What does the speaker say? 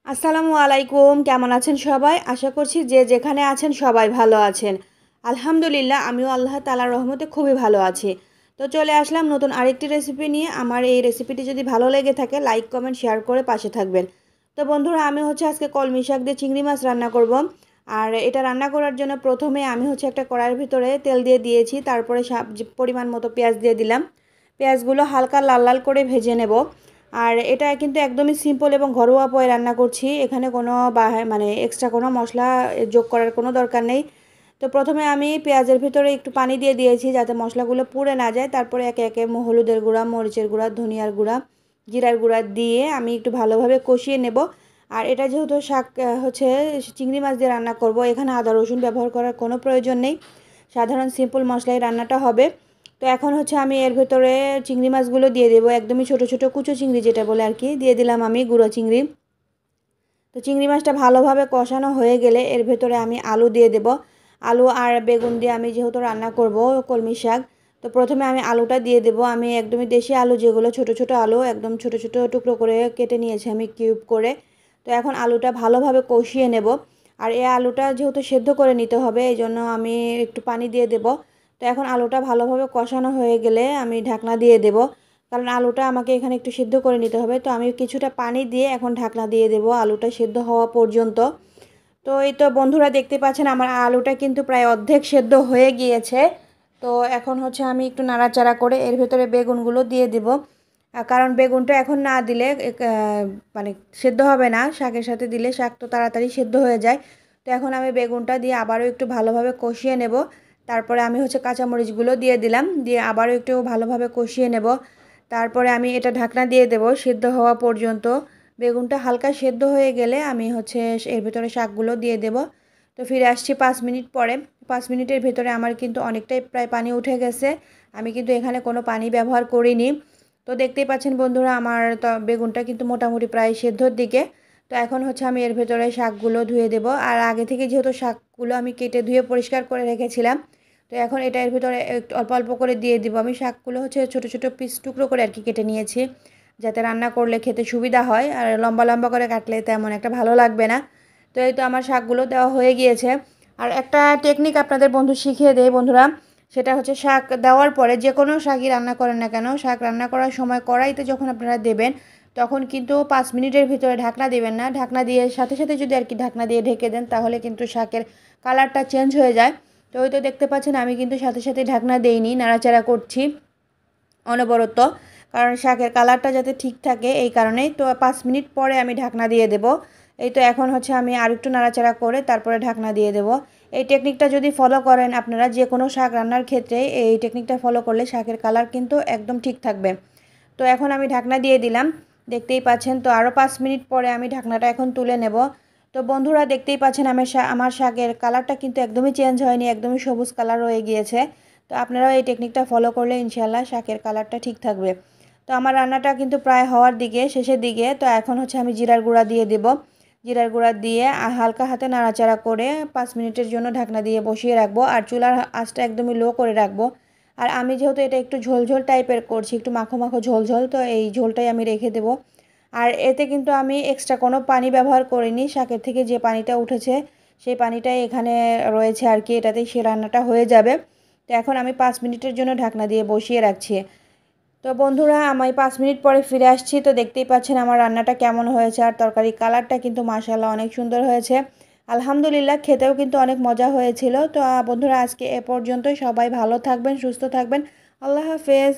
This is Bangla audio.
আসসালামু আলাইকুম, কেমন আছেন সবাই? আশা করছি যে যেখানে আছেন সবাই ভালো আছেন। আলহামদুলিল্লাহ আমিও আল্লাহ তাআলার রহমতে খুবই ভালো আছি। তো চলে আসলাম নতুন আরেকটি রেসিপি নিয়ে। আমার এই রেসিপিটি যদি ভালো লেগে থাকে লাইক, কমেন্ট, শেয়ার করে পাশে থাকবেন। তো বন্ধুরা আমি আজকে কলমি শাক দিয়ে চিংড়ি মাছ রান্না করব। আর এটা রান্না করার জন্য প্রথমে আমি একটা কড়াইয়ের ভিতরে তেল দিয়ে দিয়েছি। তারপরে যে পরিমাণ মতো পেঁয়াজ দিয়ে দিলাম। পেঁয়াজগুলো হালকা লাল লাল করে ভেজে নেব। আর এটা কিন্তু একদমই সিম্পল এবং ঘরোয়া উপায়ে রান্না করছি। এখানে কোনো মানে এক্সট্রা কোনো মশলা যোগ করার কোনো দরকার নেই। তো প্রথমে আমি পেঁয়াজের ভিতরে একটু পানি দিয়ে দিয়েছি যাতে মশলাগুলো পুড়ে না যায়। তারপরে একে একে হলুদের গুঁড়া, মরিচের গুঁড়া, ধনিয়ার গুঁড়া, জিরার গুঁড়া দিয়ে আমি একটু ভালোভাবে কষিয়ে নেব। আর এটা যেহেতু শাক চিংড়ি মাছ দিয়ে রান্না করব, এখানে আদা রসুন ব্যবহার করার কোনো প্রয়োজন নেই। সাধারণ সিম্পল মশলায় রান্নাটা হবে। তো এখন আমি এর ভেতরে চিংড়ি মাছগুলো দিয়ে দেবো। একদমই ছোট ছোট কুচো চিংড়ি যেটা বলে আর কি, দিয়ে দিলাম আমি গুঁড়ো চিংড়ি। তো চিংড়ি মাছটা ভালোভাবে কষানো হয়ে গেলে এর ভেতরে আমি আলু দিয়ে দেব। আলু আর বেগুন দিয়ে আমি যেহেতু রান্না করব কলমি শাক, তো প্রথমে আমি আলুটা দিয়ে দেব। আমি একদমই দেশি আলু, যেগুলো ছোট ছোট আলু, একদম ছোট ছোট টুকরো করে কেটে নিয়েছি আমি কিউব করে। তো এখন আলুটা ভালোভাবে কষিয়ে নেব। আর এই আলুটা যেহেতু সেদ্ধ করে নিতে হবে, এই জন্য আমি একটু পানি দিয়ে দেব। তো এখন আলুটা ভালোভাবে কষানো হয়ে গেলে আমি ঢাকনা দিয়ে দেব, কারণ আলুটা আমাকে এখানে একটু সিদ্ধ করে নিতে হবে। তো আমি কিছুটা পানি দিয়ে এখন ঢাকনা দিয়ে দেব আলুটা সিদ্ধ হওয়া পর্যন্ত। তো এই তো বন্ধুরা দেখতে পাচ্ছেন আমার আলুটা কিন্তু প্রায় অর্ধেক সেদ্ধ হয়ে গিয়েছে। তো এখন আমি একটু নাড়াচাড়া করে এর ভেতরে বেগুনগুলো দিয়ে দেব। কারণ বেগুনটা এখন না দিলে মানে সেদ্ধ হবে না। শাকের সাথে দিলে শাক তো তাড়াতাড়ি সেদ্ধ হয়ে যায়। তো এখন আমি বেগুনটা দিয়ে আবারও একটু ভালোভাবে কষিয়ে নেব। তারপরে আমি কাঁচামরিচগুলো দিয়ে দিলাম, দিয়ে আবারও একটু ভালোভাবে কষিয়ে নেব। তারপরে আমি এটা ঢাকনা দিয়ে দেব সেদ্ধ হওয়া পর্যন্ত। বেগুনটা হালকা সেদ্ধ হয়ে গেলে আমি এর ভিতরে শাকগুলো দিয়ে দেব। তো ফিরে আসছি 5 মিনিট পরে। 5 মিনিটের ভেতরে আমার কিন্তু অনেকটাই প্রায় পানি উঠে গেছে। আমি কিন্তু এখানে কোনো পানি ব্যবহার করিনি। তো দেখতেই পাচ্ছেন বন্ধুরা আমার তো বেগুনটা কিন্তু মোটামুটি প্রায় সেদ্ধর দিকে। তো এখন আমি এর ভেতরে শাকগুলো ধুয়ে দেব। আর আগে থেকে যেহেতু শাকগুলো আমি কেটে ধুয়ে পরিষ্কার করে রেখেছিলাম, তো এখন এটা এর ভিতরে একটু অল্প অল্প করে দিয়ে দিব। আমি শাকগুলো ছোটো ছোটো পিস টুকরো করে আর কি কেটে নিয়েছি, যাতে রান্না করলে খেতে সুবিধা হয়। আর লম্বা লম্বা করে কাটলে তেমন একটা ভালো লাগবে না। তো এই তো আমার শাকগুলো দেওয়া হয়ে গিয়েছে। আর একটা টেকনিক আপনাদের বন্ধু শিখিয়ে দেয় বন্ধুরা, সেটা শাক দেওয়ার পরে যে কোনো শাকই রান্না করেন না কেন, শাক রান্না করার সময় কড়াইতে যখন আপনারা দেবেন তখন কিন্তু 5 মিনিটের ভিতরে ঢাকনা দেবেন না। ঢাকনা দিয়ে সাথে সাথে যদি আর কি ঢাকনা দিয়ে ঢেকে দেন তাহলে কিন্তু শাকের কালারটা চেঞ্জ হয়ে যায়। তো ওই তো দেখতে পাচ্ছেন আমি কিন্তু সাথে সাথে ঢাকনা দেইনি, নাড়াচাড়া করছি অনবরত, কারণ শাকের কালারটা যাতে ঠিক থাকে এই কারণেই। তো 5 মিনিট পরে আমি ঢাকনা দিয়ে দেব। এই তো এখন আমি আরেকটু নাড়াচাড়া করে তারপরে ঢাকনা দিয়ে দেব। এই টেকনিকটা যদি ফলো করেন আপনারা যে কোনো শাক রান্নার ক্ষেত্রে, এই টেকনিকটা ফলো করলে শাকের কালার কিন্তু একদম ঠিক থাকবে। তো এখন আমি ঢাকনা দিয়ে দিলাম, দেখতেই পাচ্ছেন। তো আরও 5 মিনিট পরে আমি ঢাকনাটা এখন তুলে নেব। তো বন্ধুরা দেখতেই পাচ্ছেন আমার শাকের কালারটা কিন্তু একদমই চেঞ্জ হয়নি, একদমই সবুজ কালার হয়ে গিয়েছে। তো আপনারাও এই টেকনিকটা ফলো করলে ইনশাআল্লাহ শাকের কালারটা ঠিক থাকবে। তো আমার রান্নাটা কিন্তু প্রায় হওয়ার দিকে, শেষের দিকে। তো এখন আমি জিরার গুঁড়া দিয়ে দেব। জিরার গুঁড়া দিয়ে হালকা হাতে নাড়াচাড়া করে 5 মিনিটের জন্য ঢাকনা দিয়ে বসিয়ে রাখবো। আর চুলার আঁচটা একদমই লো করে রাখবো। আর আমি যেহেতু এটা একটু ঝোলঝোল টাইপের করছি, একটু মাখো মাখো ঝোলঝোল, তো এই ঝোলটাই আমি রেখে দেবো। আর এতে কিন্তু আমি এক্সট্রা কোনো পানি ব্যবহার করিনি। শাকের থেকে যে পানিটা উঠেছে সেই পানিটাই এখানে রয়েছে আর কি, এটাতেই সে রান্নাটা হয়ে যাবে। তো এখন আমি 5 মিনিটের জন্য ঢাকনা দিয়ে বসিয়ে রাখছি। তো বন্ধুরা আমি 5 মিনিট পরে ফিরে আসছি। তো দেখতেই পাচ্ছেন আমার রান্নাটা কেমন হয়েছে। আর তরকারি কালারটা কিন্তু মাশাআল্লাহ অনেক সুন্দর হয়েছে। আলহামদুলিল্লাহ খেতেও কিন্তু অনেক মজা হয়েছিল। তো বন্ধুরা আজকে এ পর্যন্তই। সবাই ভালো থাকবেন, সুস্থ থাকবেন। আল্লাহ হাফেজ।